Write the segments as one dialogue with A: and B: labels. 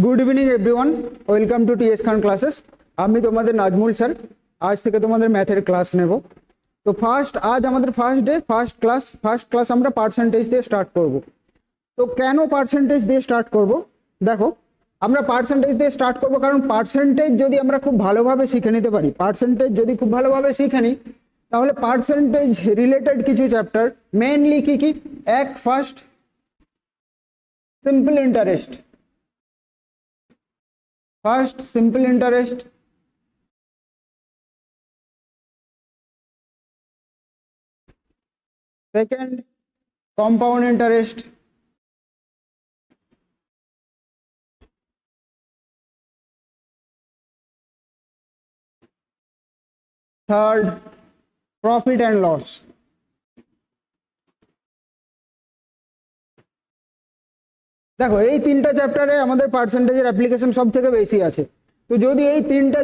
A: Good evening everyone, welcome to TS Khan classes. আমি তোমাদের Nazmul sir আজ থেকে তোমাদের ম্যাথের ক্লাস নেব। তো আজ আমাদের ফার্স্ট ক্লাস আমরা পার্সেন্টেজ দিয়ে স্টার্ট করব। তো কেন পার্সেন্টেজ দিয়ে স্টার্ট করব? দেখো, আমরা পার্সেন্টেজ দিয়ে স্টার্ট করব কারণ পার্সেন্টেজ যদি আমরা খুব ভালোভাবে শিখে নিতে পারি, পার্সেন্টেজ যদি খুব ভালোভাবে শিখে নিই, তাহলে পার্সেন্টেজ রিলেটেড কিছু চ্যাপ্টার মেইনলি কি এক first simple interest, first simple interest, second compound interest, third profit and loss। দেখো, এই তিনটা চ্যাপ্টারে আমাদের পার্সেন্টেজের অ্যাপ্লিকেশন সব থেকে বেশি আছে। তো যদি এই তিনটা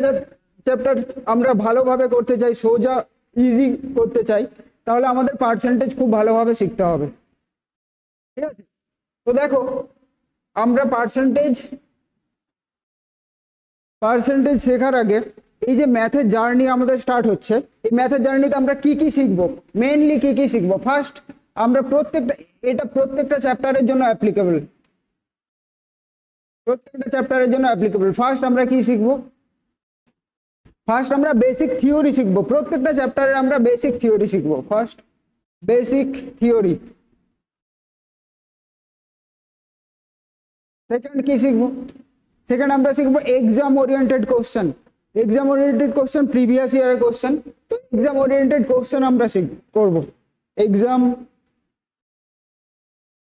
A: চ্যাপ্টার আমরা ভালোভাবে করতে চাই, সোজা ইজি করতে চাই, তাহলে আমাদের পার্সেন্টেজ খুব ভালোভাবে শিখতে হবে। ঠিক আছে? তো দেখো, আমরা পার্সেন্টেজ শেখার আগে এই যে ম্যাথের জার্নি আমাদের স্টার্ট হচ্ছে, এই ম্যাথের জার্নিতে আমরা কি কি শিখবো, মেইনলি কি শিখবো? ফার্স্ট আমরা প্রত্যেকটা চ্যাপ্টারের জন্য অ্যাপ্লিকেবল, প্রত্যেকটা চ্যাপ্টারের জন্য অ্যাপ্লিকেবল। ফার্স্ট আমরা কি শিখবো? ফার্স্ট আমরা বেসিক থিওরি শিখবো। প্রত্যেকটা চ্যাপ্টারে আমরা বেসিক থিওরি শিখবো। First basic theory. সেকেন্ড কি শিখবো? সেকেন্ড আমরা শিখবো exam oriented question. Exam oriented question, previous ইয়ারের কোশ্চেন। তো এক্সাম ওরিয়েন্টেড কোশ্চেন আমরা করবো।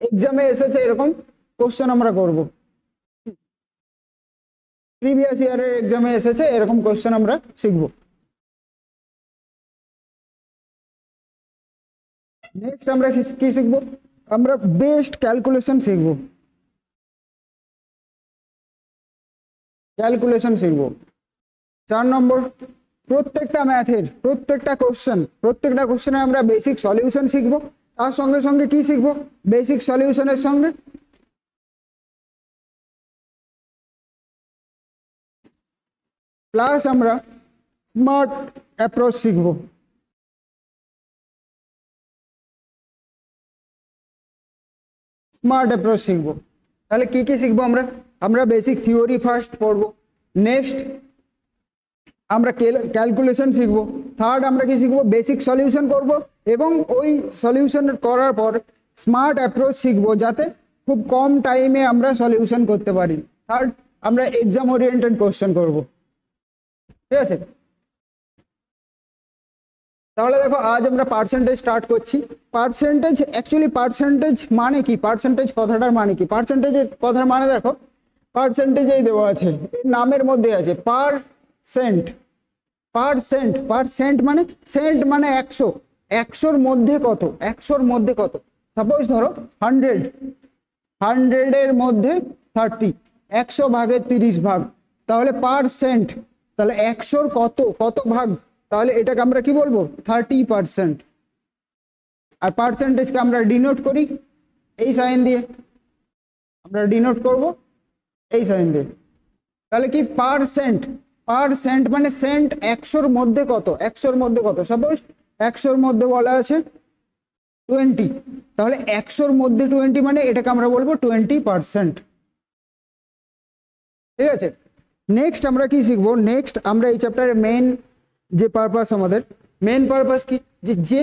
A: এক্সামে এসেছে এরকম কোশ্চেন আমরা করবো। প্রিভিয়াস ইয়ারের এক্সামে এসেছে এরকম কোশ্চেন আমরা শিখবো। নেক্সট আমরা কি শিখবো? আমরা বেস্ট ক্যালকুলেশন শিখবো। ক্যালকুলেশন শিখবো। 4 নম্বর, প্রত্যেকটা ম্যাথের প্রত্যেকটা কোশ্চেনে আমরা বেসিক সলিউশন শিখবো। তার সঙ্গে সঙ্গে কি শিখবো? বেসিক সলিউশনের সঙ্গে প্লাস আমরা স্মার্ট অ্যাপ্রোচ শিখবো। তাহলে কি শিখবো আমরা বেসিক থিওরি ফার্স্ট পড়বো। নেক্সট আমরা ক্যালকুলেশন শিখবো। থার্ড আমরা কি শিখবো? বেসিক সলিউশন করব এবং ওই সলিউশন করার পর স্মার্ট অ্যাপ্রোচ শিখবো, যাতে খুব কম টাইমে আমরা সলিউশন করতে পারি। থার্ড আমরা এক্সাম ওরিয়েন্টেড কোশ্চেন করব। ঠিক আছে? তাহলে দেখো, আজ আমরা পার্সেন্টেজ স্টার্ট করছি। পার্সেন্টেজ মানে কি? পার্সেন্টেজ কথাটার মানে কি? পার্সেন্টেজের কথার মানে দেখো, পার্সেন্টেজেই দেওয়া আছে, নামের মধ্যে আছে পারসেন্ট। মানে সেন্ট মানে 100। 100-র মধ্যে কত? 100-র মধ্যে কত? সাপোজ ধরো 100-এর মধ্যে 30, 100 ভাগের 30 ভাগ, তাহলে পারসেন্ট। তাহলে 100-র কত ভাগ? তাহলে এটাকে আমরা কি বলবো? 30%। আর পার্সেন্টেজকে আমরা ডিনোট করি এই সাইন দিয়ে, আমরা ডিনোট করব এই সাইন দিয়ে। তাহলে কি? পারসেন্ট মানে সেন্ট 100-র মধ্যে কত? 100-র মধ্যে কত? সাপোজ 100-র মধ্যে বলা আছে 20, তাহলে 100-র মধ্যে 20 মানে এটাকে আমরা বলবো 20%। ঠিক আছে? নেক্সট আমরা কি শিখবো? নেক্সট আমরা এই চ্যাপ্টারের মেইন যে পারপাস, আমাদের মেইন পারপাস কি, যে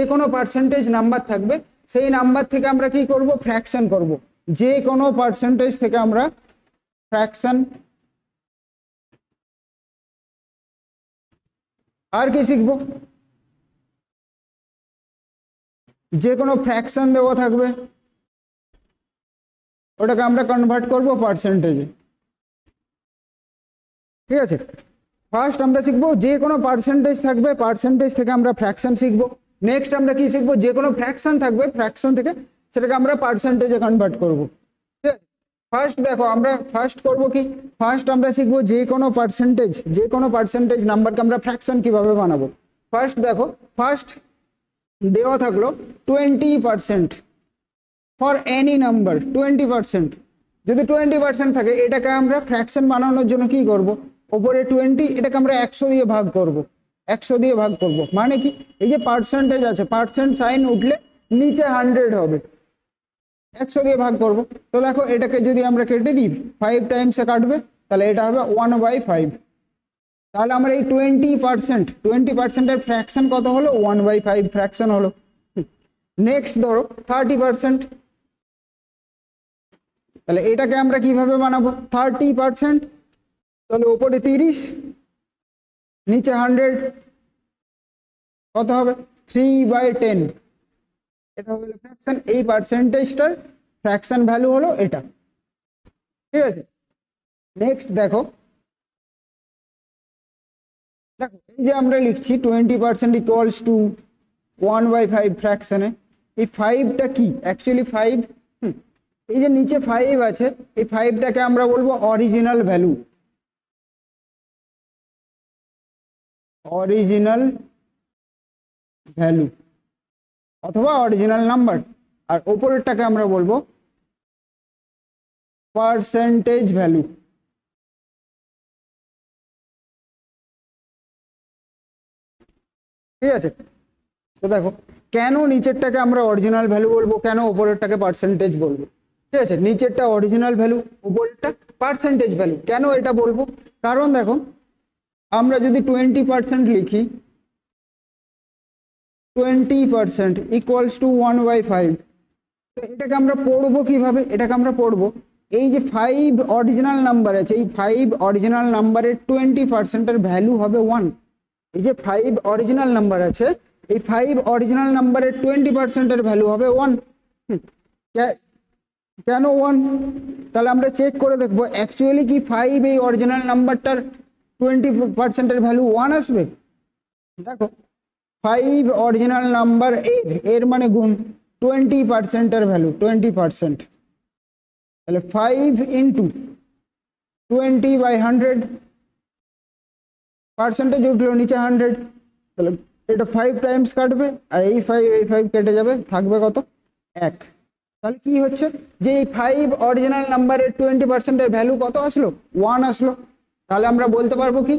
A: কোনো পার্সেন্টেজ নাম্বার থাকবে, সেই নাম্বার থেকে আমরা কি করব? ফ্র্যাকশন করব। যে কোনো পার্সেন্টেজ থেকে আমরা ফ্র্যাকশন। আর কি শিখবো? যে কোনো ফ্র্যাকশন দেওয়া থাকবে, ওটাকে আমরা কনভার্ট করব পার্সেন্টেজে। ঠিক আছে? ফার্স্ট আমরা শিখবো যে কোনো পার্সেন্টেজ থাকবে, পার্সেন্টেজ থেকে আমরা ফ্র্যাকশন শিখবো। নেক্সট আমরা কি শিখবো? যে কোনো ফ্র্যাকশন থাকবে, ফ্র্যাকশন থেকে সেটাকে আমরা পার্সেন্টেজে কনভার্ট করবো। ঠিক আছে? ফার্স্ট দেখো, আমরা ফার্স্ট করবো কি? ফার্স্ট আমরা শিখবো যে কোনো পার্সেন্টেজ নাম্বারকে আমরা ফ্র্যাকশন কিভাবে বানাবো। ফার্স্ট দেখো, ফার্স্ট দেওয়া থাকলো 20% ফর এনি নাম্বার, 20%। যদি 20% থাকে এটাকে আমরা ফ্র্যাকশন বানানোর জন্য কি করব, ওপরে 20 এটাকে আমরা 100 দিয়ে ভাগ করব, 100 দিয়ে ভাগ করব, মানে কি এই যে পার্সেন্টেজ আছে পার্সেন্ট সাইন উঠলে নিচে 100 হবে, 100 দিয়ে ভাগ করব। তো দেখো এটাকে যদি আমরা কেটে দিই 5 টাইমসে কাটবে, তাহলে এটা হবে 1/5। তাহলে আমরা এই 20%-এর ফ্র্যাকশন কত হলো, 1/5 ফ্র্যাকশন হলো। নেক্সট ধরো 30%, তাহলে এটাকে আমরা কিভাবে বানাবো, 30%, তাহলে উপরে 30 নিচে 100 কত হবে 3/10, এটা হলো ফ্র্যাকশন। এই পার্সেন্টেজটার ফ্র্যাকশন ভ্যালু হলো এটা, ঠিক আছে। নেক্সট দেখো এই যে আমরা লিখছি 20% ইকুয়ালস টু 1/5 ফ্র্যাকশনে, এই 5টা কি অ্যাকচুয়ালি 5, এই যে নিচে 5 আছে এই 5টাকে আমরা বলবো অরিজিনাল ভ্যালু, অরিজিনাল ভ্যালু অথবা অরিজিনাল নাম্বার, আর ওপরেরটাকে আমরা বলবো পার্সেন্টেজ ভ্যালু। ঠিক আছে, তো দেখো কেন নিচেরটাকে আমরা অরিজিনাল ভ্যালু বলবো, কেন ওপরেরটাকে পার্সেন্টেজ বলবো। ঠিক আছে, নিচেরটা অরিজিনাল ভ্যালু, উপরেরটা পার্সেন্টেজ ভ্যালু। কেন এটা বলবো, কারণ দেখো আমরা যদি 20% লিখি, 20% ইকুয়ালস টু 1/5, তো এটাকে আমরা পড়বো কিভাবে, এটাকে আমরা পড়বো এই যে 5 অরিজিনাল নাম্বার আছে, এই 5 অরিজিনাল নাম্বারের 20%-এর ভ্যালু হবে 1। এই যে 5 অরিজিনাল নাম্বার আছে, এই 5 অরিজিনাল নাম্বারের 20%-এর ভ্যালু হবে 1। কেন 1, তাহলে আমরা চেক করে দেখবো অ্যাকচুয়ালি কি 5 এই অরিজিনাল নাম্বারটার 20%-এর ভ্যালু 1 আসবে। দেখো 5 অরিজিনাল নাম্বার এর মানে গুণ 20%-এর ভ্যালু 20%, তাহলে 5 ইন্টু 20/100, পার্সেন্টেজ উঠলো নিচে 100, তাহলে এটা 5 টাইমস কাটবে, আর এই 5 কেটে যাবে, থাকবে কত 1। তাহলে কি হচ্ছে যে এই 5 অরিজিনাল নাম্বারের 20%-এর ভ্যালু কত আসলো, 1 আসলো। তাহলে আমরা বলতে পারবো কি,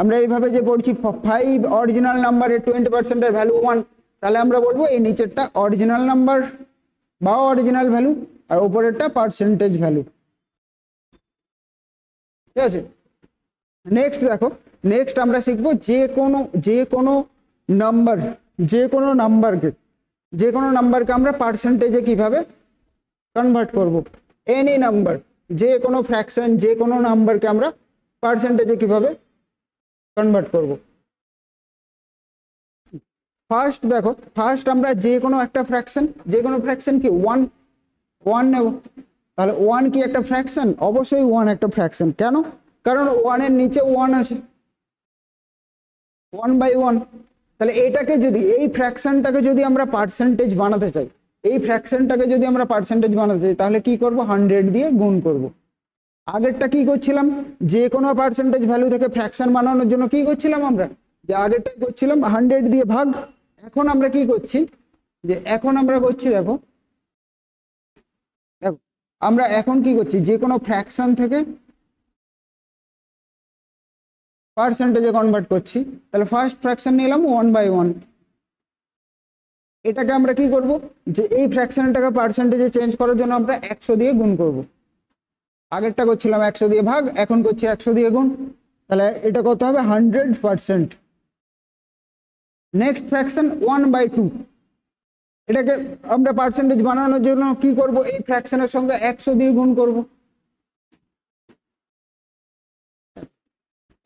A: আমরা এইভাবে যে পড়ছি 5 অরিজিনাল নাম্বারের 20%-এর ভ্যালু 1, তাহলে আমরা বলবো এই নিচেরটা অরিজিনাল নাম্বার বা অরিজিনাল ভ্যালু, আর উপরেরটা পার্সেন্টেজ ভ্যালু। ঠিক আছে, নেক্সট দেখো, নেক্সট আমরা শিখবো যে কোনো নাম্বারকে আমরা পার্সেন্টেজে কিভাবে কনভার্ট করব। এনি নাম্বার, যে কোনো ফ্র্যাকশন, যে কোনো নাম্বারকে আমরা পার্সেন্টেজে কিভাবে কনভার্ট করব। ফার্স্ট দেখো, ফার্স্ট আমরা যে কোনো ফ্র্যাকশন কি 1 নেব। তাহলে 1 কি একটা ফ্র্যাকশন, অবশ্যই 1 একটা ফ্র্যাকশন। কেন, কারণ 1 এর নিচে 1 আছে, 1/1। তাহলে এটাকে যদি এই ফ্র্যাকশনটাকে যদি আমরা পার্সেন্টেজ বানাতে চাই, তাহলে কি করব, 100 দিয়ে গুণ করব। আগেরটা কি করছিলাম, যে কোনো পার্সেন্টেজ ভ্যালু থেকে ফ্র্যাকশন বানানোর জন্য কি করছিলাম আমরা, যে আগেরটা করছিলাম 100 দিয়ে ভাগ। এখন আমরা কি করছি, যে এখন আমরা করছি দেখো আমরা এখন কি করছি, যে কোনো ফ্র্যাকশন থেকে পার্সেন্টেজে কনভার্ট করছি। তাহলে ফার্স্ট ফ্র্যাকশন নিলাম 1/1, এটাকে আমরা কি করব, যে এই ফ্র্যাকশনটাকে পার্সেন্টেজে চেঞ্জ করার জন্য আমরা 100 দিয়ে গুণ করব। আগেরটা করছিলাম 100 দিয়ে ভাগ, এখন করছি 100 দিয়ে গুণ, তাহলে এটা কত হবে 100%। নেক্সট ফ্র্যাকশন 1/2, এটাকে আমরা পার্সেন্টেজ বানানোর জন্য কি করব, এই ফ্র্যাকশনের সঙ্গে 100 দিয়ে গুণ করব।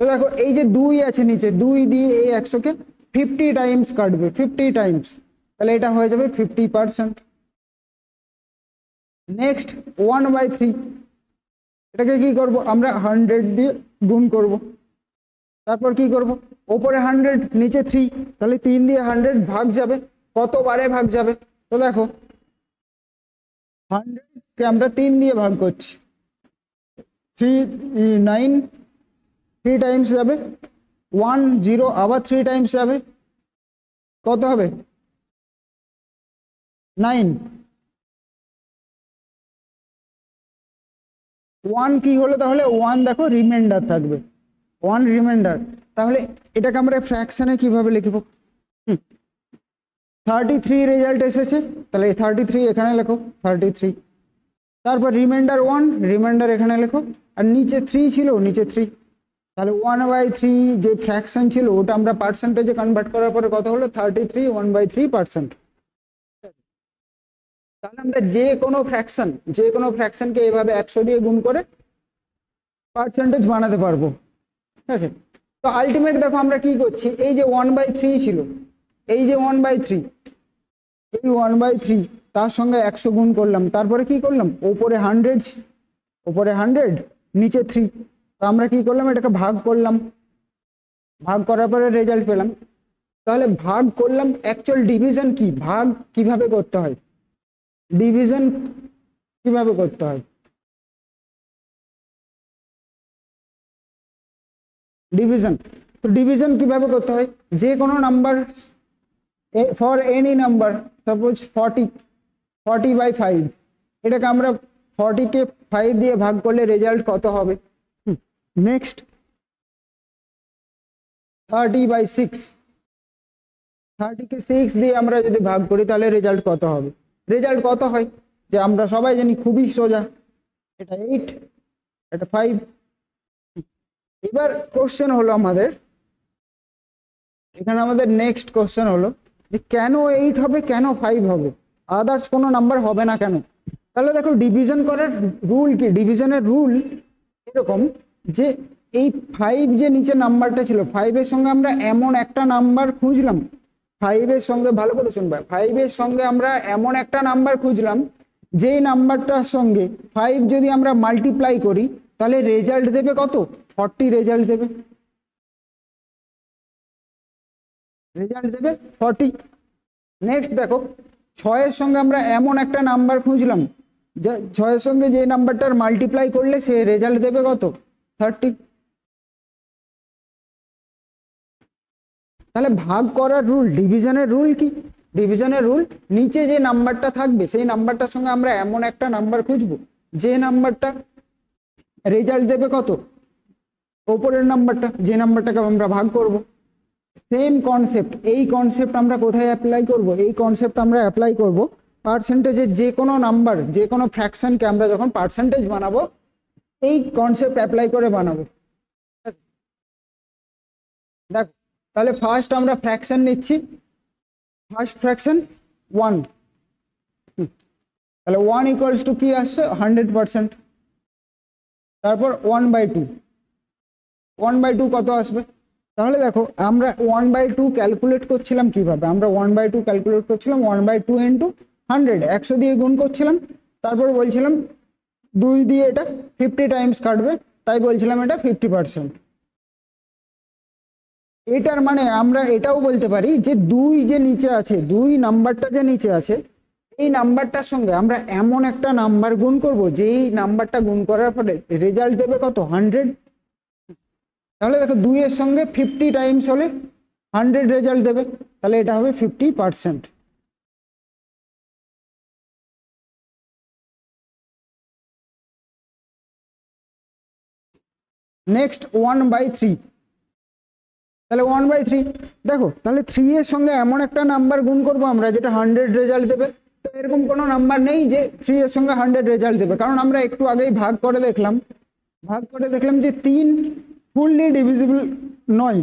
A: তো দেখো এই যে 2 আছে নিচে, 2 দিয়ে এই 100-কে 50 টাইমস কাটবে, 50 টাইমস, তাহলে এটা হয়ে যাবে 50%। নেক্সট 1/3, এটাকে কি করব, আমরা 100 দিয়ে গুণ করব। তারপর কি করব, ওপরে 100 নিচে 3, তাহলে 3 দিয়ে 100 ভাগ যাবে, কতবারে ভাগ যাবে। তো দেখো 100-কে আমরা 3 দিয়ে ভাগ করছি, 9 3 টাইমস যাবে, 1 0 আবার 3 টাইমস যাবে, কত হবে 9। ওয়ান কি হলো, তাহলে ওয়ান দেখো রিমাইন্ডার থাকবে, ওয়ান রিমাইন্ডার। তাহলে এটাকে আমরা ফ্র্যাকশনে কিভাবে লিখবো, 33 রেজাল্ট এসেছে, তাহলে 33 এখানে লেখো 33, তারপর রিমাইন্ডার ওয়ান, রিমাইন্ডার এখানে লেখো, আর নিচে 3 ছিল, নিচে 3, তাহলে 1/3 যে ফ্র্যাকশন ছিল ওটা আমরা পার্সেন্টেজে কনভার্ট করার পরে কত হলো, 33 1/3%। তাহলে আমরা যে কোনো ফ্র্যাকশনকে এভাবে 100 দিয়ে গুণ করে পার্সেন্টেজ বানাতে পারবো, ঠিক আছে। তো আলটিমেট দেখো আমরা কি করছি, এই যে 1/3 ছিল, এই যে 1/3, এই 1/3 তার সঙ্গে 100 গুণ করলাম, তারপরে কি করলাম, ওপরে 100 নিচে 3, তো আমরা কি করলাম, এটাকে ভাগ করলাম, ভাগ করার পরে রেজাল্ট পেলাম। তাহলে ভাগ করলাম, অ্যাকচুয়াল ডিভিশন কি, ভাগ কিভাবে করতে হয়, ডিভিশন কিভাবে করতে হয়, ডিভিশন, তো ডিভিশন কিভাবে করতে হয়, যে কোনো number for any number, suppose 40/5, এটাকে আমরা 40 কে 5 দিয়ে ভাগ করলে রেজাল্ট কত হবে। নেক্সট 30/6, 30 কে 6 দিয়ে আমরা যদি ভাগ করি তাহলে রেজাল্ট কত হবে, রেজাল্ট কত হয় যে আমরা সবাই জানি, খুবই সোজা, এটা 8, এটা 5। এবার কোশ্চেন হলো আমাদের, এখানে আমাদের নেক্সট কোশ্চেন হলো যে কেন 8 হবে, কেন 5 হবে, আদার্স কোনো নাম্বার হবে না কেন। তাহলে দেখো ডিভিশন করার রুল কি, ডিভিশনের রুল এরকম যে এই 5 যে নিচে নাম্বারটা ছিল, 5-এর সঙ্গে আমরা এমন একটা নাম্বার খুঁজলাম, 5-এর সঙ্গে ভালো করে শুনবা, 5-এর সঙ্গে আমরা এমন একটা নাম্বার খুঁজলাম যেই নাম্বারটার সঙ্গে 5 যদি আমরা মাল্টিপ্লাই করি তাহলে রেজাল্ট দেবে কত, 40 রেজাল্ট দেবে, রেজাল্ট দেবে 40। নেক্সট দেখো 6-এর সঙ্গে আমরা এমন একটা নাম্বার খুঁজলাম, 6-এর সঙ্গে যে নাম্বারটার মাল্টিপ্লাই করলে সে রেজাল্ট দেবে কত, 30। তাহলে ভাগ করার রুল, ডিভিশনের রুল কি, ডিভিশনের রুল নিচে যে নাম্বারটা থাকবে সেই নাম্বারটার সঙ্গে আমরা এমন একটা নাম্বার খুঁজবো যে নাম্বারটা রেজাল্ট দেবে কত, ওপরের নাম্বারটা, যে নাম্বারটাকে আমরা ভাগ করব। সেম কনসেপ্ট, এই কনসেপ্ট আমরা কোথায় অ্যাপ্লাই করব, এই কনসেপ্ট আমরা অ্যাপ্লাই করব পার্সেন্টেজের যে কোনো নাম্বার, যে কোনো ফ্র্যাকশনকে আমরা যখন পার্সেন্টেজ বানাবো এই কনসেপ্ট অ্যাপ্লাই করে বানাবো। দেখ তাহলে ফার্স্ট আমরা ফ্র্যাকশন নিচ্ছি, ফার্স্ট ফ্র্যাকশন 1, তাহলে 1 ইকুয়ালস টু কি আসছে 100%, তারপর 1/2, 1/2 কত আসবে, তাহলে দেখো আমরা 1/2 ক্যালকুলেট করছিলাম কিভাবে, আমরা 1/2 ক্যালকুলেট করছিলাম 1/2 ইন্টু 100, 100 দিয়ে গুণ করছিলাম, তারপর বলছিলাম 2 দিয়ে এটা 50 টাইমস কাটবে, তাই বলছিলাম এটা 50%। এটার মানে আমরা এটাও বলতে পারি যে 2 যে নিচে আছে, 2 নাম্বারটা যে নিচে আছে এই নাম্বারটার সঙ্গে আমরা এমন একটা নাম্বার গুণ করব যেই নাম্বারটা গুণ করার ফলে রেজাল্ট দেবে কত, 100। তাহলে দেখো 2 এর সঙ্গে 50 টাইমস হলে 100 রেজাল্ট দেবে, তাহলে এটা হবে 50%। নেক্সট 1/3, তাহলে 1/3 দেখো, তাহলে 3 এর সঙ্গে এমন একটা নাম্বার গুণ করব আমরা যেটা 100 রেজাল্ট দেবে। তো এরকম কোনো নাম্বার নেই যে 3 এর সঙ্গে 100 রেজাল্ট দেবে, কারণ আমরা একটু আগেই ভাগ করে দেখলাম যে 3 ফুললি ডিভিজিবল নয়,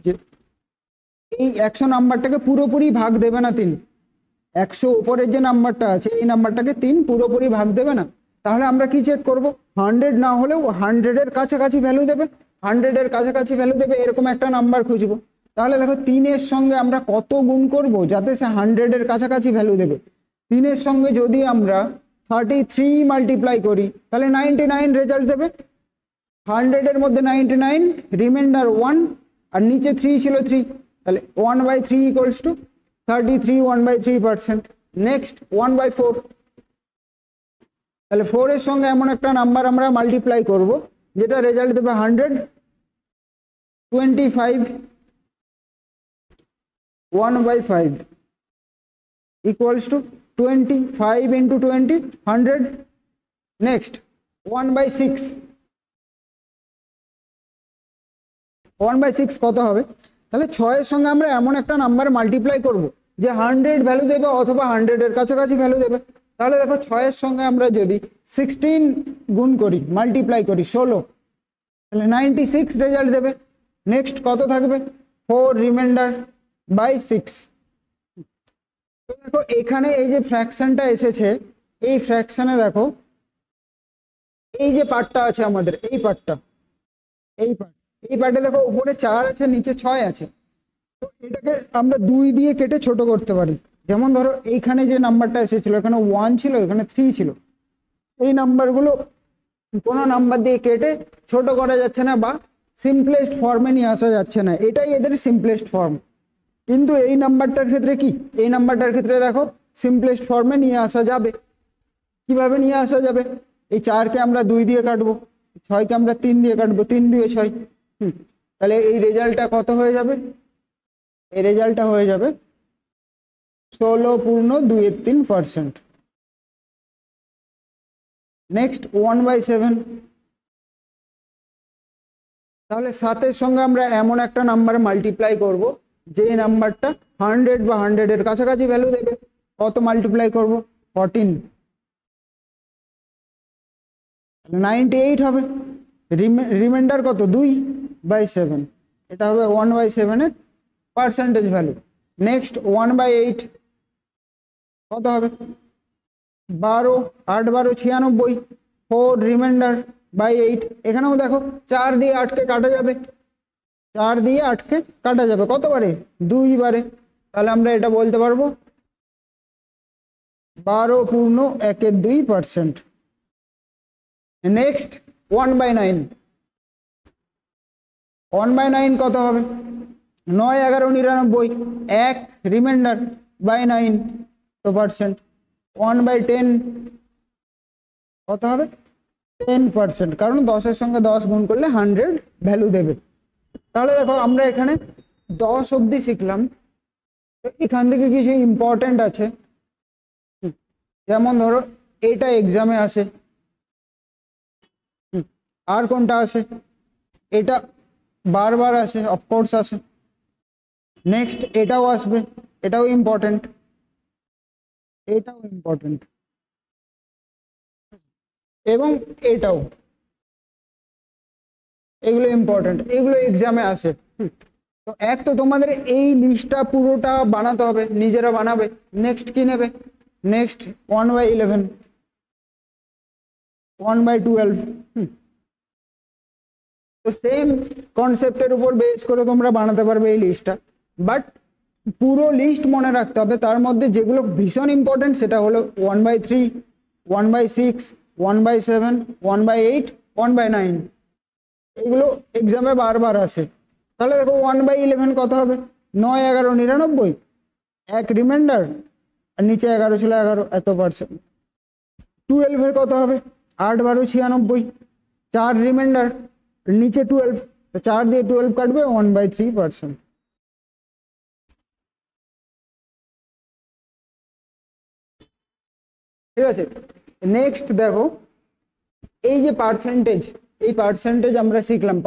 A: যে এই 100 নাম্বারটাকে পুরোপুরি ভাগ দেবে না 3, 100 উপরের যে নাম্বারটা আছে এই নাম্বারটাকে 3 পুরোপুরি ভাগ দেবে না। তাহলে আমরা কি চেক করব, 100 না হলেও 100-এর কাছাকাছি ভ্যালু দেবে, 100-এর কাছাকাছি ভ্যালু দেবে এরকম একটা নাম্বার খুঁজবো। তাহলে দেখো 3 এর সঙ্গে আমরা কত গুণ করব যাতে সে 100-এর কাছাকাছি ভ্যালু দেবে। 3 এর সঙ্গে যদি আমরা 33 মাল্টিপ্লাই করি তাহলে 99 রেজাল্ট দেবে, 100-এর মধ্যে 99, রিমাইন্ডার 1, আর নিচে 3 ছিল 3, তাহলে 1/3 ইকুয়ালস টু 33, 1/3%। নেক্সট 1/4, তাহলে 4 এর সঙ্গে এমন একটা নাম্বার আমরা মাল্টিপ্লাই করব যেটা রেজাল্ট দেবে 100, 25, 1/5 ইকুয়ালস টু 25 ইন্টু 20, 100। নেক্সট 1/6 1/6 কত হবে? তাহলে 6 এর সঙ্গে আমরা এমন একটা নাম্বার মাল্টিপ্লাই করব যে 100 ভ্যালু দেবে অথবা 100 এর কাছাকাছি ভ্যালু দেবে। তাহলে দেখো 6 এর সঙ্গে আমরা যদি 16 গুণ করি, মাল্টিপ্লাই করি 16, তাহলে 96 রেজাল্ট দেবে। নেক্সট কত থাকবে? 4 রিমাইন্ডার বাই 6। তো দেখো এখানে এই যে ফ্র্যাকশনটা এসেছে, এই ফ্র্যাকশনে দেখো এই যে পার্টটা আছে আমাদের, এই পার্টটা, এই পার্টে দেখো উপরে 4 আছে, নিচে 6 আছে। তো এটাকে আমরা 2 দিয়ে কেটে ছোট করতে পারি। যেমন ধরো এইখানে যে নাম্বারটা এসেছিল, এখানে 1 ছিল, এখানে 3 ছিল, এই নাম্বারগুলো কোনো নাম্বার দিয়ে কেটে ছোট করা যাচ্ছে না বা সিম্পলেস্ট ফর্মে নিয়ে আসা যাচ্ছে না, এটাই এদের সিম্পলেস্ট ফর্ম। কিন্তু এই নাম্বারটার ক্ষেত্রে কি, এই নাম্বারটার ক্ষেত্রে দেখো সিম্পলেস্ট ফর্মে নিয়ে আসা যাবে। কিভাবে নিয়ে আসা যাবে? এই 4কে আমরা 2 দিয়ে কাটবো, 6কে আমরা 3 দিয়ে কাটবো, 3 2 6। তাহলে এই রেজাল্টটা কত হয়ে যাবে? এই রেজাল্টটা হয়ে যাবে 16.23%। নেক্সট 1/7। তাহলে 7 সঙ্গে আমরা এমন একটা নাম্বার মাল্টিপ্লাই করব যে নাম্বারটা 100 বা 100 এর কাছাকাছি ভ্যালু দেবে। কত মাল্টিপ্লাই করব? 14, 98 হবে। রিমাইন্ডার কত? 2/7, এটা হবে 1/7 এর পার্সেন্টেজ ভ্যালু। নেক্সট 1/8 কত হবে? 12, 8 12 96, 4 রিমাইন্ডার বাই 8। এখানেও দেখো 4 দিয়ে 8কে কাটা যাবে, 4 দিয়ে 8কে কাটা যাবে কতবারে? 2 বারে। তাহলে আমরা এটা বলতে পারবো 12.12%। নেক্সট 1/9। 1/9 কত হবে? 9 11 99, 1 রিমাইন্ডার বাই 9 তো পার্সেন্ট। 1/10 কত হবে? 10%, কারণ 10 এর সঙ্গে 10 গুণ করলে 100 ভ্যালু দেবে। তাহলে দেখো আমরা এখানে 10 অবধি শিখলাম। তো এখান থেকে কিছু ইম্পর্টেন্ট আছে, যেমন ধরো এটা এক্সামে আসে, আর কোনটা আসে? এটা বারবার আসে, অফকোর্স আসে। নেক্সট এটাও আসবে, এটাও ইম্পর্টেন্ট, এটাও ইম্পর্টেন্ট, এবং এটাও, এগুলো ইম্পর্টেন্ট, এগুলো এক্সামে আসে। তো এক তো তোমাদের এই লিস্টটা পুরোটা বানাতে হবে, নিজেরা বানাবে। নেক্সট কি নেবে? নেক্সট 1/11, 1/12। তো সেম কনসেপ্টের উপর বেস করে তোমরা বানাতে পারবে এই লিস্টটা, বাট পুরো লিস্ট মনে রাখতে হবে। তার মধ্যে যেগুলো ভীষণ ইম্পর্টেন্ট সেটা হলো 1/3, 1/6, 1/7, 1/8, 1/9। এগুলো এক্সামে বারবার আসে। তাহলে দেখো 1/11 কত হবে? 9 11 99, 1 রিমাইন্ডার, আর নিচে 11 ছিল 11, এত পার্সেন্ট। 12 কত হবে? 8 12 96, 4 রিমাইন্ডার, নিচে 12, 4 দিয়ে 12 কাটবে, 1/3%। ঠিক আছে। নেক্সট দেখো এই যে পার্সেন্টেজ, এই পার্সেন্টেজ আমরা শিখলাম,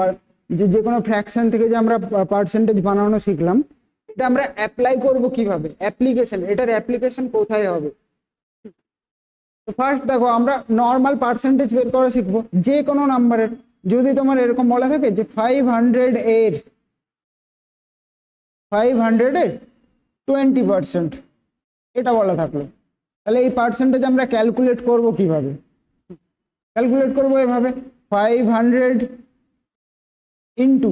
A: যে কোনো ফ্র্যাকশন থেকে যে আমরা পার্সেন্টেজ বানানো শিখলাম, এটা আমরা অ্যাপ্লাই করব কিভাবে? অ্যাপ্লিকেশন, এটার অ্যাপ্লিকেশন কোথায় হবে? তো ফার্স্ট দেখো আমরা নর্মাল পার্সেন্টেজ বের করা শিখবো যে কোনো নাম্বারের। যদি তোমার এরকম বলা থাকে যে 500 এর 20%, এটা বলা থাকলো, তাহলে এই পার্সেন্টেজ আমরা ক্যালকুলেট করব কিভাবে? ক্যালকুলেট করবো এভাবে, 500 ইন্টু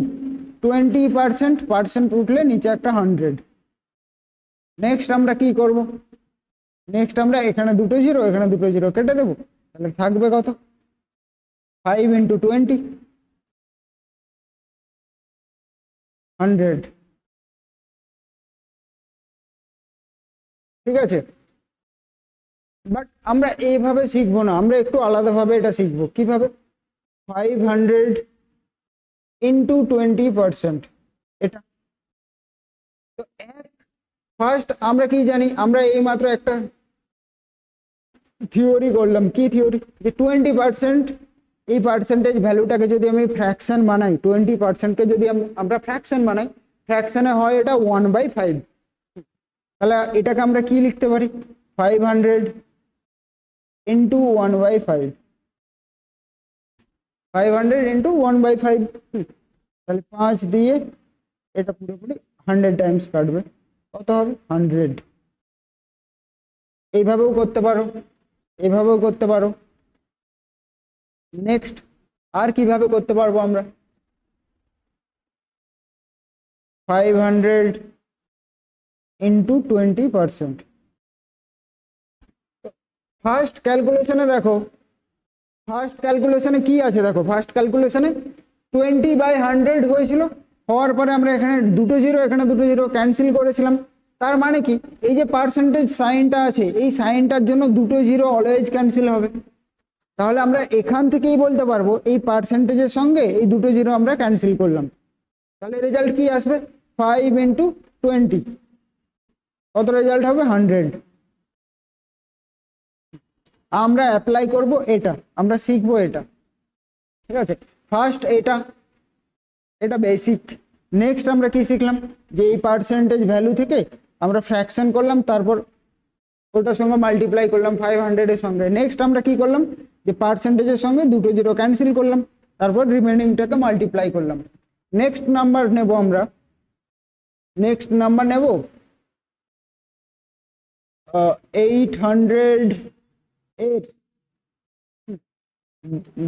A: 20%, পার্সেন্ট উঠলে নিচে একটা 100। নেক্সট আমরা কি করব? নেক্সট আমরা এখানে দুটো জিরো, এখানে দুটো জিরো কেটে দেবো, তাহলে থাকবে কত? 5 ইন্টু 20, 100। ঠিক আছে। বাট আমরা এইভাবে শিখবো না, আমরা একটু আলাদাভাবে এটা শিখবো। কিভাবে? 500 ইন্টু 20%, এটা। তো ফার্স্ট আমরা কি জানি? আমরা এই মাত্র একটা থিওরি করলাম। কি থিওরি? যে 20% এই পার্সেন্টেজ ভ্যালুটাকে যদি আমি ফ্র্যাকশন বানাই, 20%কে যদি আমরা ফ্র্যাকশন বানাই, ফ্র্যাকশনে হয় এটা 1/5। তাহলে এটাকে আমরা কি লিখতে পারি, 500 ইন্টু 1/5, 500 ইন্টু 1/5। তাহলে 5 দিয়ে এটা পুরোপুরি 100 টাইমস কাটবে, কত হবে 100। এইভাবেও করতে পারো, এভাবেও করতে পারো। নেক্সট আর কিভাবে করতে পারবো আমরা, 500 ইন্টু 20%। ফার্স্ট ক্যালকুলেশনে দেখো, ফার্স্ট ক্যালকুলেশনে কি আছে দেখো, ফার্স্ট ক্যালকুলেশনে 20/100 হয়েছিল, হওয়ার পরে আমরা এখানে দুটো জিরো, এখানে দুটো জিরো ক্যান্সেল করেছিলাম। তার মানে কি, এই যে পার্সেন্টেজ সাইনটা আছে, এই সাইনটার জন্য দুটো জিরো অলওয়েজ ক্যান্সেল হবে। তাহলে আমরা এখান থেকেই বলতে পারবো এই পার্সেন্টেজের সঙ্গে এই দুটো জিরো আমরা ক্যান্সেল করলাম। তাহলে রেজাল্ট কি আসবে, 5 ইন্টু 20, কত রেজাল্ট হবে 100। আমরা অ্যাপ্লাই করব এটা, আমরা শিখবো এটা, ঠিক আছে। ফার্স্ট এটা বেসিক। নেক্সট আমরা কি শিখলাম, যে এই পার্সেন্টেজ ভ্যালু থেকে আমরা ফ্র্যাকশন করলাম, তারপর ওটার সঙ্গে মাল্টিপ্লাই করলাম 500 এর সঙ্গে। নেক্সট আমরা কি করলাম, যে পার্সেন্টেজের সঙ্গে দুটো জিরো ক্যান্সেল করলাম, তারপর রিমেনিংটাকে মাল্টিপ্লাই করলাম। নেক্সট নাম্বার নেব আমরা, নেক্সট নাম্বার নেব 800 এর,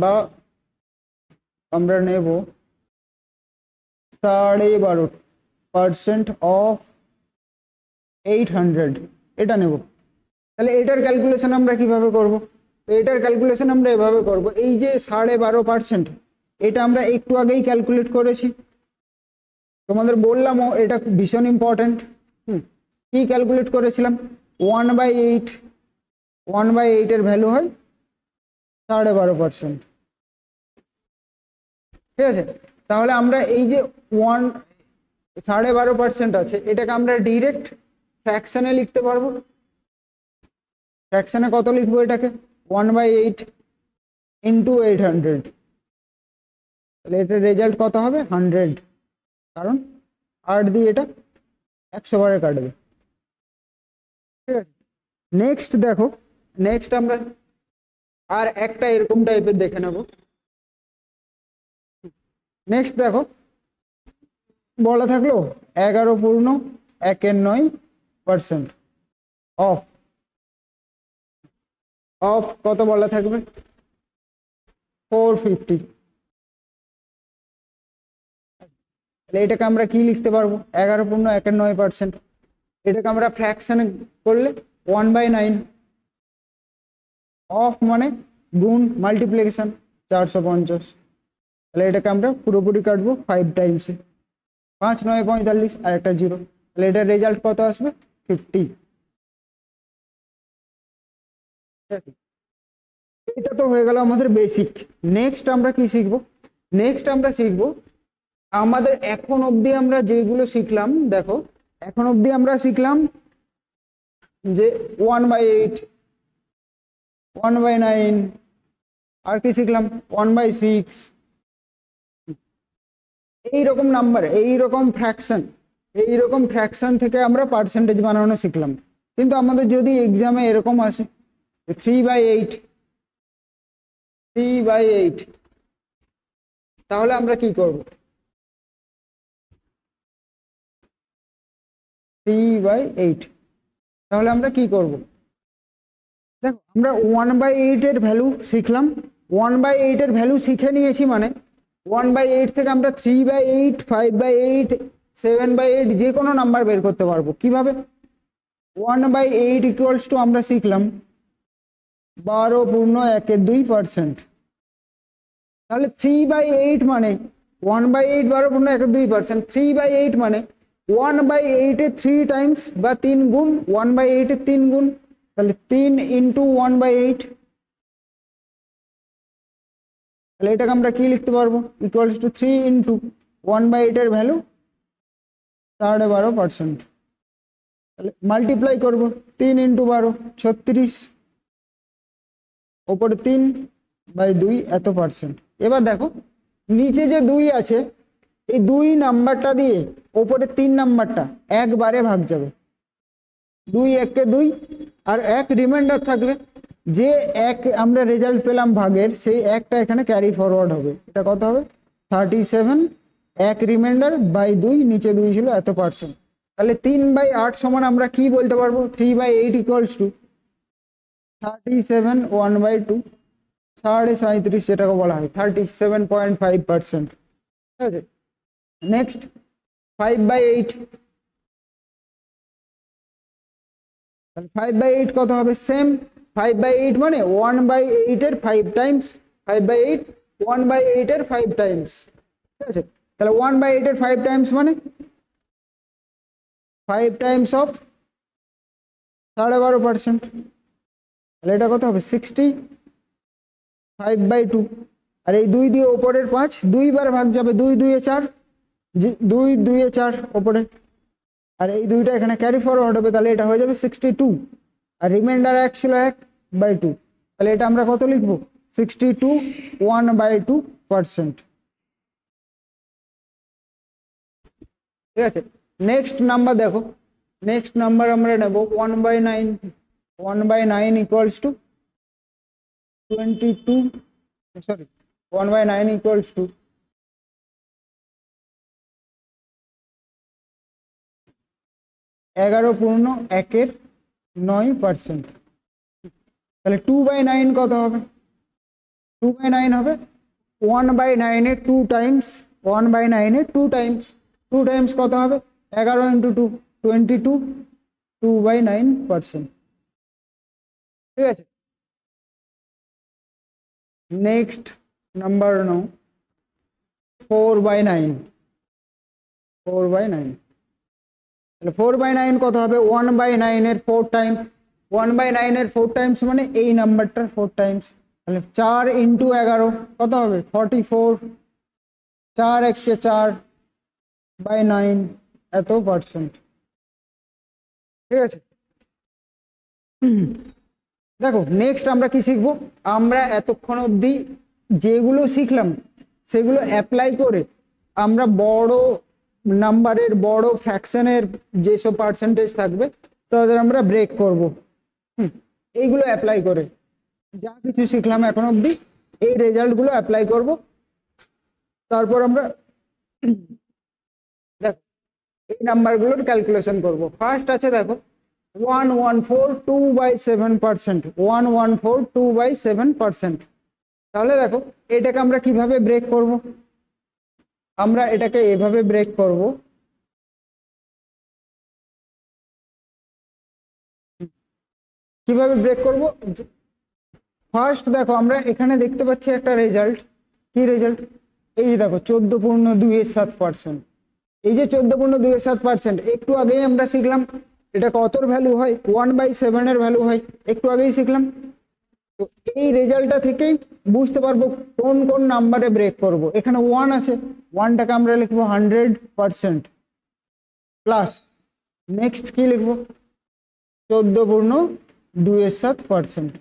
A: বা আমরা নেব 12.5% অফ 800, এটা নেব। তাহলে এটার ক্যালকুলেশন আমরা কিভাবে করব, তো এটার ক্যালকুলেশন আমরা এভাবে করব, এই যে 12.5%, এটা আমরা একটু আগেই ক্যালকুলেট করেছি, তোমাদের বললামও এটা ভীষণ ইম্পর্ট্যান্ট। কি ক্যালকুলেট করেছিলাম, 1/8, 1/8 এর ভ্যালু হয় 12.5%, ঠিক আছে। তাহলে আমরা এই যে 12.5% আছে, এটাকে আমরা ডিরেক্ট ফ্র্যাকশনে লিখতে পারবো। ফ্র্যাকশনে কত লিখবো এটাকে, 1/8 ইন্টু 800, তাহলে এটার রেজাল্ট কত হবে 100, কারণ 8 দিয়ে এটা 100 বারে কাটবে, ঠিক আছে। নেক্সট দেখো, নেক্সট আমরা আর একটা এরকম টাইপের দেখে নেব। নেক্সট দেখো, বলা থাকলো 11.1/9% অফ, অফ কত বলা থাকবে 450। এটাকে আমরা কি লিখতে পারবো, 11.1/9%, এটাকে আমরা ফ্র্যাকশনে করলে 1/9, অফ মানে গুণ, মাল্টিপ্লিকেশন 450। তাহলে এটাকে আমরা পুরোপুরি কাটবো 5 টাইমসে, 5 9 45 আর একটা জিরো, তাহলে এটার রেজাল্ট কত আসবে 50। এটা তো হয়ে গেল আমাদের বেসিক। নেক্সট আমরা কি শিখবো, নেক্সট আমরা শিখবো আমাদের এখন অবধি আমরা যেগুলো শিখলাম, দেখো এখন অবধি আমরা শিখলাম যে 1/8, 1/9, আর কি শিখলাম 1/6, এইরকম নাম্বার, এইরকম ফ্র্যাকশন থেকে আমরা পার্সেন্টেজ বানানো শিখলাম। কিন্তু আমাদের যদি এক্সামে এরকম আসে 3/8, তাহলে আমরা কি করব, 3/8, তাহলে আমরা কি করব, দেখো আমরা 1/8 এর ভ্যালু শিখলাম, 1/8 এর ভ্যালু শিখে নিয়েছি, মানে 1/8 থেকে আমরা 3/8, 5/8, 7/8 যে কোনো নাম্বার বের করতে পারবো। কিভাবে, 1/8 ইকুয়ালস টু আমরা শিখলাম 12.12%, তাহলে 3/8 মানে 1/8 12.12%, 3/8 মানে 1/8 এর 3 টাইমস বা 3 গুণ, 1/8 এর 3 গুণ, তাহলে 3 ইন্টু 1/8, তাহলে এটাকে আমরা কি লিখতে পারবো, ইকুয়ালস টু 3 ইন্টু 1/8 এর ভ্যালু 12.5%, তাহলে মাল্টিপ্লাই করবো 3 ইন্টু 12 36, ওপরে 3 বাই 2 এত পার্সেন্ট। এবার দেখো নিচে যে 2 আছে, এই 2 নাম্বারটা দিয়ে ওপরে 3 নাম্বারটা একবারে ভাগ যাবে, 2 1 2 আর 1 রিমাইন্ডার থাকবে। যে 1 আমরা রেজাল্ট পেলাম ভাগের, সেই একটা এখানে ক্যারি ফরওয়ার্ড হবে। এটা কত হবে 37, 1 রিমাইন্ডার বাই 2, নিচে 2 ছিল এত পার্সেন্ট। তাহলে 3/8 সমান আমরা কি বলতে পারবো, 3/8 ইকুয়ালস টু 37 1/2, 37.5 যেটাকে বলা হয় 37.5%। ঠিক আছে, নেক্সট 5/8, 5/8 কত হবে, সেম 5/8 মানে 1/8 এর 5 টাইমস, 5/8 1/8 এর 5 টাইমস। ঠিক আছে, তাহলে 1/8 এর 5 টাইমস মানে 5 টাইমস অফ 12.5%। তাহলে এটা কত হবে 60, 5/2। আর এই 2 দিয়ে ওপরের 5 2 বার ভাগ যাবে, 2 2 এ 4, 2 2 এ 4 ওপরে, আর এই 2টা এখানে ক্যারি ফরওয়ার্ড হবে। তাহলে এটা হয়ে যাবে 62, আর রিমাইন্ডার 1 ছিল 1/2। তাহলে এটা আমরা কত লিখবো 62 1/2%। ঠিক আছে, নেক্সট নাম্বার দেখো, নেক্সট নাম্বার আমরা নেব 1/9, 1/9 equals to 22, sorry 1/9 equals to 11.1/9%। তাহলে 2/9 কত হবে, 2/9 হবে 1/9 এর 2 টাইমস, 1/9 এর 2 টাইমস, 2 টাইমস কত হবে 11 × 2 22, 2/9%। ঠিক আছে, নেক্সট নাম্বার নাও 4/9, 4/9। তাহলে 4/9 কত হবে 1/9 এর 4 টাইমস, 1/9 এর 4 টাইমস মানে এই নাম্বারটার 4 টাইমস। তাহলে 4 × 11 কত হবে 44, 4 1 4/9 এত পার্সেন্ট। ঠিক আছে, দেখো নেক্সট আমরা কি শিখবো, আমরা এতক্ষণ অবধি যেগুলো শিখলাম সেগুলো অ্যাপ্লাই করে আমরা বড় নাম্বারের, বড় ফ্র্যাকশনের যেসব পার্সেন্টেজ থাকবে তাদের আমরা ব্রেক করব। এইগুলো অ্যাপ্লাই করে যা কিছু শিখলাম এখন অবধি এই রেজাল্টগুলো অ্যাপ্লাই করব। তারপর আমরা দেখো এই নাম্বারগুলোর ক্যালকুলেশন করব। ফার্স্ট আছে দেখো 114.2/7%, 114.2/7%। তাহলে দেখো এটাকে আমরা কিভাবে ব্রেক করব, আমরা এটাকে এভাবে ব্রেক করব, কিভাবে ব্রেক করব। ফার্স্ট দেখো আমরা এখানে দেখতে পাচ্ছি একটা রেজাল্ট, কি রেজাল্ট, এই যে দেখো 14.2/7%। এই যে 14.2/7%, একটু আগেই আমরা শিখলাম এটা কতর ভ্যালু হয় 1/7 এর ভ্যালু হয়, একটু আগেই শিখলাম। তো এই রেজাল্টটা থেকেই বুঝতে পারবো কোন কোন নাম্বারে ব্রেক করব। এখানে 1 আছে, 1টাকে আমরা লিখবো 100% প্লাস, নেক্সট কি লিখবো 14.2/7%।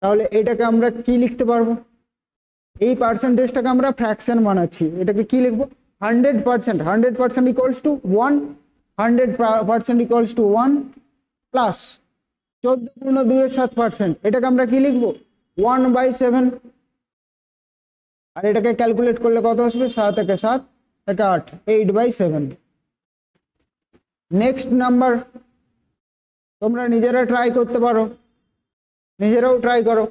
A: তাহলে এটাকে আমরা কি লিখতে পারবো, এই পার্সেন্টেজটাকে আমরা ফ্র্যাকশন বানাচ্ছি, এটাকে কি লিখবো 100%, 100% equals to 1, 100% equals to 1 plus 14.2/7%, এটাকে আমরা কি লিখবো 1/7, আর এটাকে ক্যালকুলেট করলে কত আসবে 7 × 7 = 8, 8/7। নেক্সট নাম্বার তোমরা নিজেরা ট্রাই করতে পারো, নিজেরাও ট্রাই করো,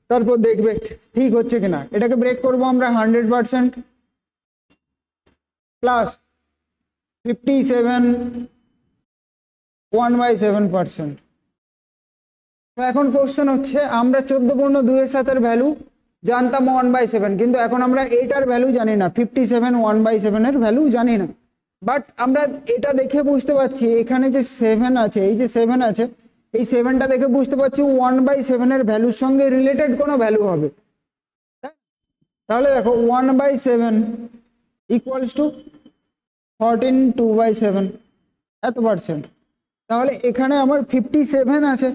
A: তারপর দেখবে ঠিক হচ্ছে কিনা। এটাকে ব্রেক করব আমরা 100% প্লাস 57 1/7%। তো এখন কোশ্চেন হচ্ছে আমরা 14.2/7 ভ্যালু জানতাম 1/7, কিন্তু এখন আমরা এটার ভ্যালু জানি না, 57 1/7 এর ভ্যালু জানি না। বাট আমরা এটা দেখে বুঝতে পারছি এখানে যে 7 আছে, এই যে 7 আছে, এই 7টা দেখে বুঝতে পারছি 1/7 এর ভ্যালুর সঙ্গে রিলেটেড কোনো ভ্যালু হবে। তাহলে দেখো 1/7 ইকুয়ালস টু 14.2/7 এত পার্সেন্ট। তাহলে এখানে আমার 57 আছে,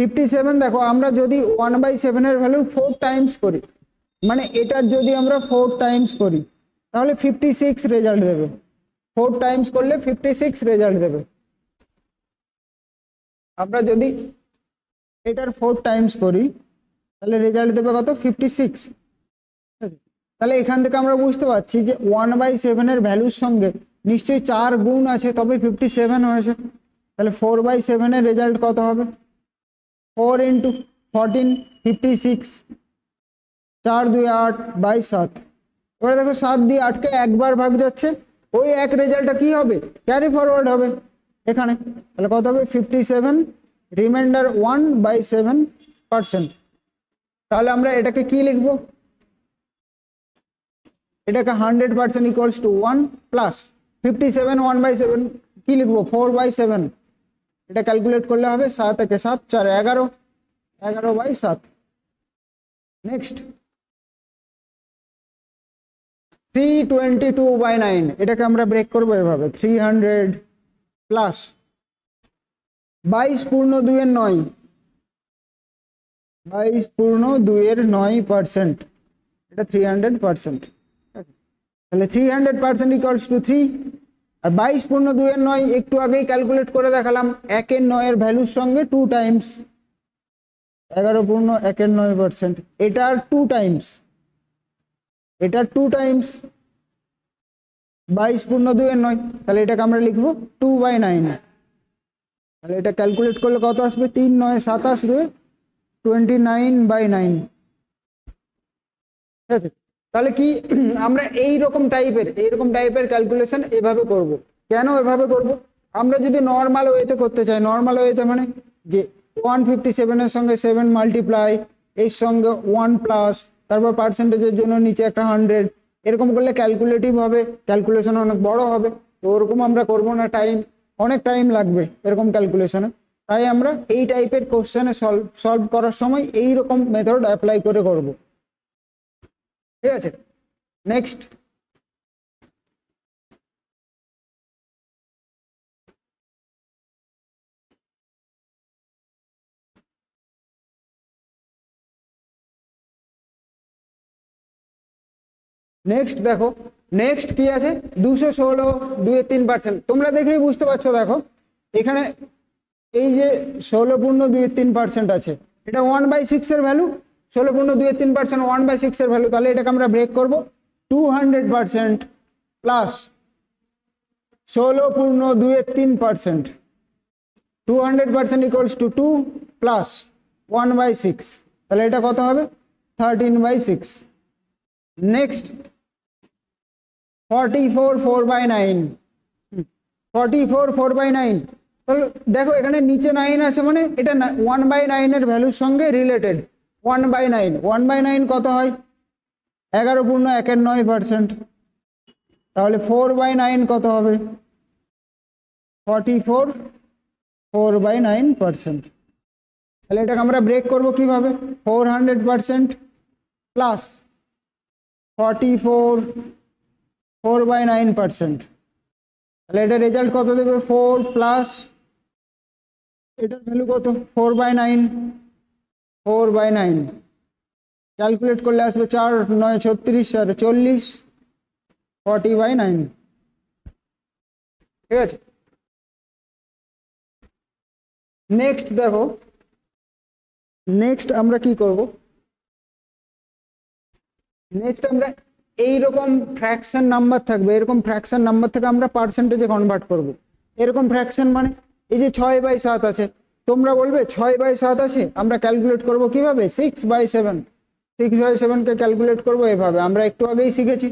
A: 57 দেখো আমরা যদি 1/7 এর ভ্যালু 4 টাইমস করি, মানে এটার যদি আমরা 4 টাইমস করি তাহলে 56 রেজাল্ট দেবে। 4 টাইমস করলে 56 রেজাল্ট দেবে। আমরা যদি এটার 4 টাইমস করি তাহলে রেজাল্ট দেবে কত? 56। তাহলে এখান থেকে আমরা বুঝতে পারছি যে 1/7 এর ভ্যালুর সঙ্গে নিশ্চয়ই 4 গুণ আছে তবে 57 হয়েছে। তাহলে 4/7 এর রেজাল্ট কত হবে? 4 × 14 56, 4 2 8 7। এবারে দেখো 7 দিয়ে 8কে একবার ভাগ যাচ্ছে, ওই এক রেজাল্টটা কি হবে? ক্যারি ফরওয়ার্ড হবে এখানে। তাহলে কত হবে? 57 রিমাইন্ডার 1/7%। তাহলে আমরা এটাকে কি লিখবো? এটাকে 100% ইকুয়ালস টু 1 প্লাস 57 1/7 কি লিখবো? 4/7। এটা ক্যালকুলেট করলে হবে 7 একে 7 4 11 11/7। নেক্সট 322/9, এটাকে আমরা ব্রেক করবো এভাবে 300 প্লাস 22 পূর্ণ 2 এর 9, 22 পূর্ণ 2 এর 9%, এটা 300%। তাহলে 300% ইকুয়ালস টু 3, আর 22 পূর্ণ 2 এর 9 একটু আগেই ক্যালকুলেট করে দেখালাম 1 এর 9 এর ভ্যালুর সঙ্গে 2 টাইমস, 11 পূর্ণ 1 এর 9%, এটার 2 টাইমস, এটার 2 টাইমস 22 পূর্ণ 2 এর 9। তাহলে এটাকে আমরা লিখবো 2/9। তাহলে এটা ক্যালকুলেট করলে কত আসবে? 3 9 27 দিয়ে 29/9। ঠিক আছে, তাহলে কি আমরা এইরকম টাইপের ক্যালকুলেশন এভাবে করব। কেন এভাবে করব? আমরা যদি নর্মাল ওয়েতে করতে চাই, নর্মাল ওয়েতে মানে যে 157 এর সঙ্গে 7 মাল্টিপ্লাই, এর সঙ্গে 1 প্লাস, তারপর পার্সেন্টেজের জন্য নিচে একটা 100, এরকম করলে ক্যালকুলেটিভ হবে, ক্যালকুলেশন অনেক বড় হবে। তো ওরকম আমরা করব না, অনেক টাইম লাগবে এরকম ক্যালকুলেশনে। তাই আমরা এই টাইপের কোশ্চেনে সলভ করার সময় এই রকম মেথড অ্যাপ্লাই করে করব। ঠিক আছে, নেক্সট দেখো, নেক্সট কি আছে? 216 2 এর 3%। তোমরা দেখেই বুঝতে পারছো, দেখো এখানে এই যে 16 পূর্ণ 2 এর 3% আছে, এটা 1/6 এর ভ্যালু। 16 পূর্ণ 2 এর 3% 1/6 এর ভ্যালু। তাহলে এটাকে আমরা ব্রেক করব 200% প্লাস 16 পূর্ণ 2 এর 3%, 200% ইকুয়ালস টু 2 প্লাস 1/6। তাহলে এটা কত হবে? 13/6। নেক্সট 44 4/9, 44 4/9। তাহলে দেখো এখানে নিচে 9 আছে, মানে এটা 1/9 এর ভ্যালুর সঙ্গে রিলেটেড। 1/9, 1/9 কত হয়? 11 পূর্ণ 1 এর 9%। তাহলে 4/9 কত হবে? 44 4/9%। তাহলে এটাকে আমরা ব্রেক করব কিভাবে? 400% প্লাস 44 4/9%। তাহলে এটা রেজাল্ট কত দেবে? 4 প্লাস এটার ভ্যালু কত? 4/9, 4/9 ক্যালকুলেট করলে আসবে 4 9 36 আর 40, 40/9। ঠিক আছে, নেক্সট দেখো, নেক্সট আমরা কি করব? নেক্সট আমরা এইরকম ফ্র্যাকশন নাম্বার থাকবে, এরকম ফ্র্যাকশন নাম্বার থেকে আমরা পার্সেন্টেজে কনভার্ট করব। এরকম ফ্র্যাকশন মানে এই যে 6/7 আছে, তোমরা বলবে 6/7 আছে, আমরা ক্যালকুলেট করব কিভাবে? 6/7। 6/7 কে ক্যালকুলেট করব এভাবে। আমরা একটু আগেই শিখেছি,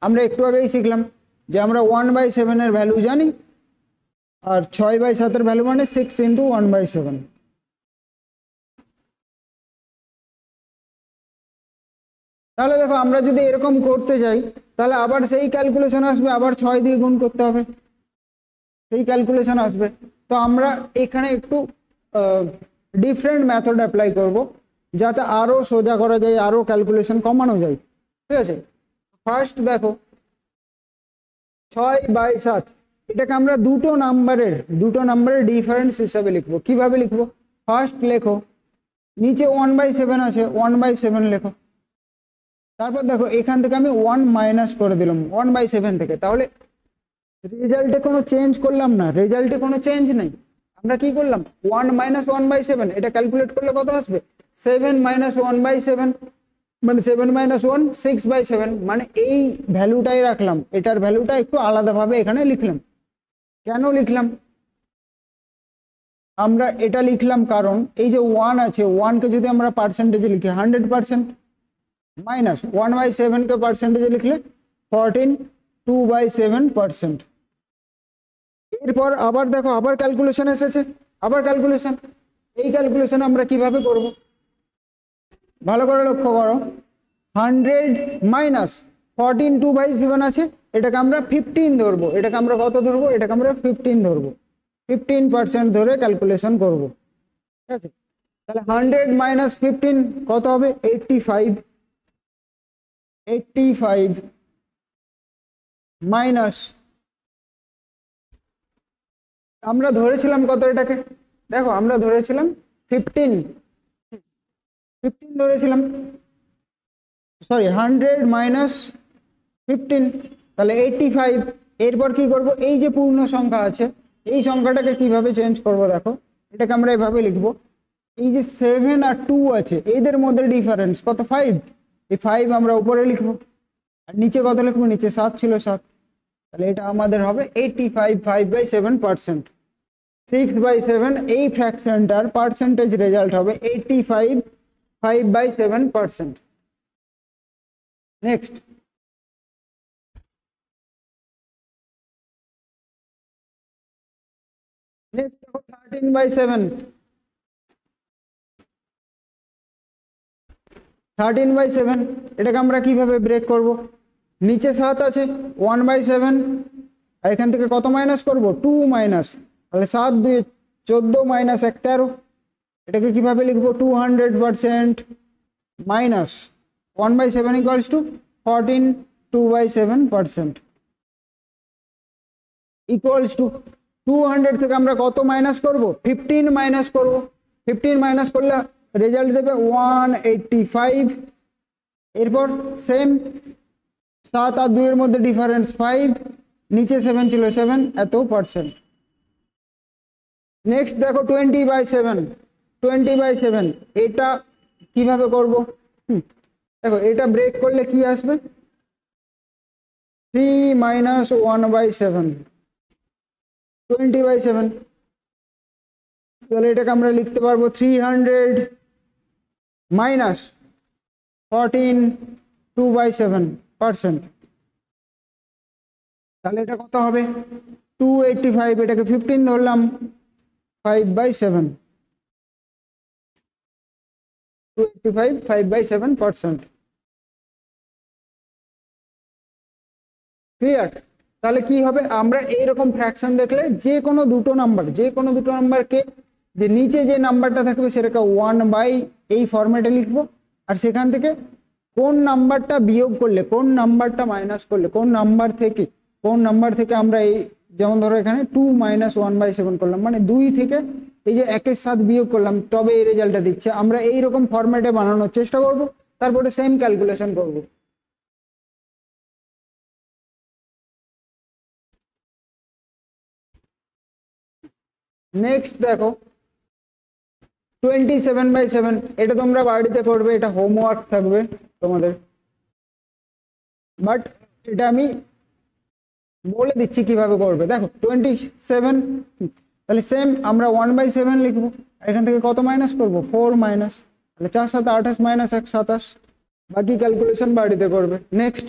A: আমরা একটু আগেই শিখলাম যে আমরা 1/7 এর ভ্যালু জানি, আর 6/7 এর ভ্যালু মানে 6 × 1/7। তাহলে দেখো আমরা যদি এরকম করতে যাই তাহলে আবার সেই ক্যালকুলেশন আসবে, আবার 6 দিয়ে গুণ করতে হবে, সেই ক্যালকুলেশন আসবে। তো আমরা এখানে একটু ডিফারেন্ট মেথড অ্যাপ্লাই করব যাতে আরো সোজা করা যায়, আরো ক্যালকুলেশন কমানো যায়। ঠিক আছে, ফার্স্ট দেখো 6/7, এটাকে আমরা দুটো নাম্বারের ডিফারেন্স হিসাবে লিখবো। কিভাবে লিখবো? ফার্স্ট লেখো, নিচে 1/7 আছে, 1/7 লেখো। তারপর দেখো এখান থেকে আমি 1 মাইনাস করে দিলাম 1/7 থেকে। তাহলে রেজাল্টে কোনো চেঞ্জ করলাম না, রেজাল্টে কোনো চেঞ্জ নেই। আমরা কি করলাম? 1 মাইনাস 1/7, এটা ক্যালকুলেট করলে কত আসবে? 7 মাইনাস 1/7, মানে 7 মাইনাস 1 6/7, মানে এই ভ্যালুটাই রাখলাম, এটার ভ্যালুটা একটু আলাদাভাবে এখানে লিখলাম। কেন লিখলাম? আমরা এটা লিখলাম কারণ এই যে 1 আছে, 1কে যদি আমরা পার্সেন্টেজে লিখি 100%, মাইনাস 1/7কে পার্সেন্টেজে লিখলে 14 2/7%। এরপর আবার দেখো আবার ক্যালকুলেশন এসেছে, আবার ক্যালকুলেশন। এই ক্যালকুলেশন আমরা কিভাবে করব? ভালো করে লক্ষ্য করো, 100 মাইনাস 14 2/7 আছে, এটাকে আমরা 15 ধরবো। এটাকে আমরা কত ধরবো? এটাকে আমরা 15 ধরবো, 15% ধরে ক্যালকুলেশন করব। ঠিক আছে, তাহলে 100 মাইনাস 15 কত হবে? 85 মাইনাস, আমরা ধরেছিলাম কত এটাকে? দেখো আমরা ধরেছিলাম 15 ধরেছিলাম, সরি 100 মাইনাস 15, তাহলে 85। এরপর কি করব? এই যে পূর্ণ সংখ্যা আছে, এই সংখ্যাটাকে কিভাবে চেঞ্জ করব? দেখো এটাকে আমরা এভাবে লিখবো, এই যে 7 আর 2 আছে এদের মধ্যে ডিফারেন্স কত? 5। এই 5 আমরা উপরে লিখবো, আর নিচে কত লিখবো? নিচে 7 ছিল, 7। তাহলে এটা আমাদের হবে 85 5/7%। 6/7 এই ফ্র্যাকশনটার পার্সেন্টেজ রেজাল্ট হবে 85 5/7%। নেক্সট, নেক্সট দেখো 13/7। 13/7 এটাকে আমরা কিভাবে ব্রেক করব? নিচে 7 আছে, 1/7, আর এখান থেকে কত মাইনাস করব? 2 মাইনাস, তাহলে 7 2 14 মাইনাস 1 13। এটাকে কিভাবে লিখবো? 200% minus 1/7 equals to 14 2/7% equals to 200 থেকে আমরা কত মাইনাস করব? 15 মাইনাস করব। 15 মাইনাস করলে রেজাল্ট দেবে 185। এরপর সেম 7 আর 2 এর মধ্যে ডিফারেন্স 5, নিচে 7 ছিল 7, এত %। নেক্সট দেখো 20/7, এটা কিভাবে করব? দেখো এটা ব্রেক করলে কি আসবে? 3 মাইনাস 1/7, 20/7। তাহলে এটাকে আমরা লিখতে পারবো 300 মাইনাস 14 2/7%। তাহলে এটা কত হবে? 285, এটাকে 15 ধরলাম, 5/7, 285 5/7%। ক্লিয়ার? তাহলে কি হবে? আমরা এইরকম ফ্র্যাকশন দেখলে যে কোনো দুটো নাম্বারকে যে নিচে যে নাম্বারটা থাকবে সেটাকে 1 বাই এই ফরম্যাটে লিখবো, আর সেখান থেকে কোন নাম্বারটা বিয়োগ করলে, কোন নাম্বারটা মাইনাস করলে, কোন নাম্বার থেকে আমরা এই, যেমন ধরো এখানে 2 মাইনাস 1/7 করলাম, মানে 2 থেকে এই যে 1 এর সাথে বিয়োগ করলাম, তবে এই রেজাল্টটা দিচ্ছে। আমরা এইরকম ফরম্যাটে বানানোর চেষ্টা করব, তারপরে সেম ক্যালকুলেশন করব। নেক্সট দেখো 27/7, এটা তোমরা বাড়িতে করবে, এটা হোমওয়ার্ক থাকবে তোমাদের, বাট এটা আমি বলে দিচ্ছি কিভাবে করবে। দেখো 27, তাহলে সেম আমরা 1/7 লিখবো, এখান থেকে কত মাইনাস করব? 4 মাইনাস, তাহলে 4 7 28 মাইনাস 1 27। বাকি ক্যালকুলেশন বাড়িতে করবে। নেক্সট,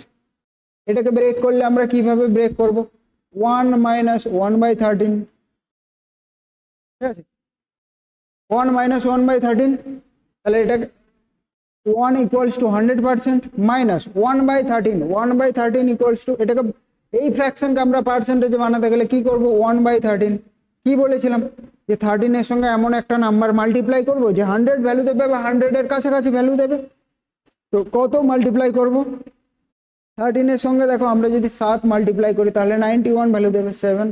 A: এটাকে ব্রেক করলে আমরা কিভাবে ব্রেক করব? 1 মাইনাস 1/13, ঠিক আছে, 1 মাইনাস 1/13, তাহলে এটাকে 1 equals to 100% minus 1/13 equals to, এটাকে এই ফ্র্যাকশনকে আমরা পার্সেন্টেজে বানাতে গেলে কি করব? 1/13। কি বলেছিলাম? যে 13 এর সঙ্গে এমন একটা নাম্বার মাল্টিপ্লাই করব যে 100 ভ্যালু দেবে বা 100 এর কাছাকাছি ভ্যালু দেবে। তো কত মাল্টিপ্লাই করব? 13 এর সঙ্গে দেখো আমরা যদি 7 মাল্টিপ্লাই করি তাহলে 91 ভ্যালু দেবে, 7।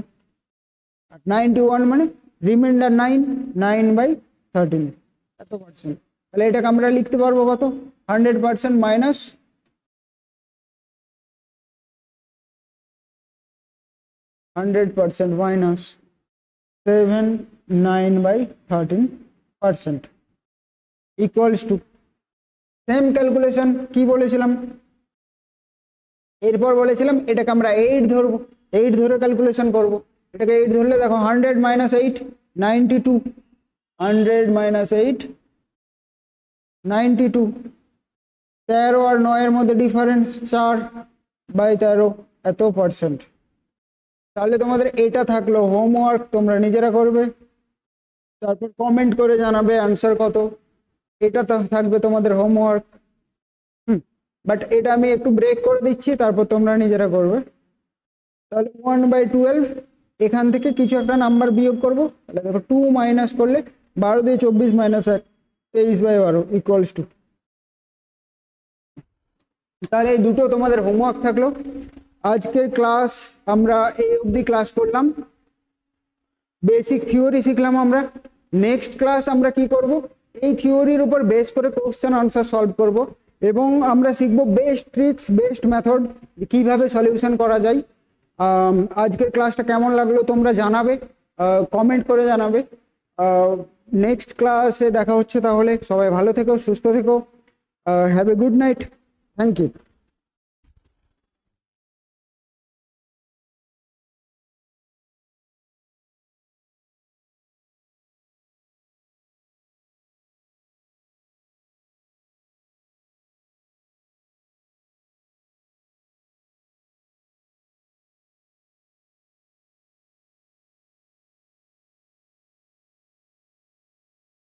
A: 91 মানে রিমাইন্ডার 9/13 এত পার্সেন্ট। তাহলে এটাকে আমরা লিখতে পারবো কত 100% minus 9/13% equals to same calculation কি বলেছিলাম, এরপর বলেছিলাম এটাকে আমরা 8 ধরবো, 8 ধরে ক্যালকুলেশন করব। এটাকে 8 ধরলে দেখো 100 - 8 92, 100 - 8 92, 13 আর 9 এর মধ্যে ডিফারেন্স 4/13 এত পার্সেন্ট। তাহলে তোমাদের এটা থাকলো হোমওয়ার্ক, তোমরা নিজেরা করবে, তারপর কমেন্ট করে জানাবে অ্যান্সার কত। এটা তো থাকবে তোমাদের হোমওয়ার্ক। বাট এটা আমি একটু ব্রেক করে দিচ্ছি, তারপর তোমরা নিজেরা করবে। তাহলে 1/12 এখান থেকে কিছু একটা নাম্বার বিয়োগ করবো। তাহলে দেখো 2 মাইনাস করলে 12 দিয়ে 24 - 1 23/12 ইকুয়ালস টু। তাহলে এই দুটো তোমাদের হোমওয়ার্ক থাকলো। আজকের ক্লাস আমরা এই অবধি ক্লাস করলাম, বেসিক থিওরি শিখলাম আমরা। নেক্সট ক্লাস আমরা কি করব, এই থিওরির উপর বেস করে কোশ্চেন আনসার সলভ করব এবং আমরা শিখব বেস্ট ট্রিক্স, বেস্ট মেথড কিভাবে সলিউশন করা যায়। আজকের ক্লাসটা কেমন লাগলো তোমরা জানাবে, কমেন্ট করে জানাবে। নেক্সট ক্লাসে দেখা হচ্ছে, তাহলে সবাই ভালো থেকো, সুস্থ থেকো, have a good night, thank you.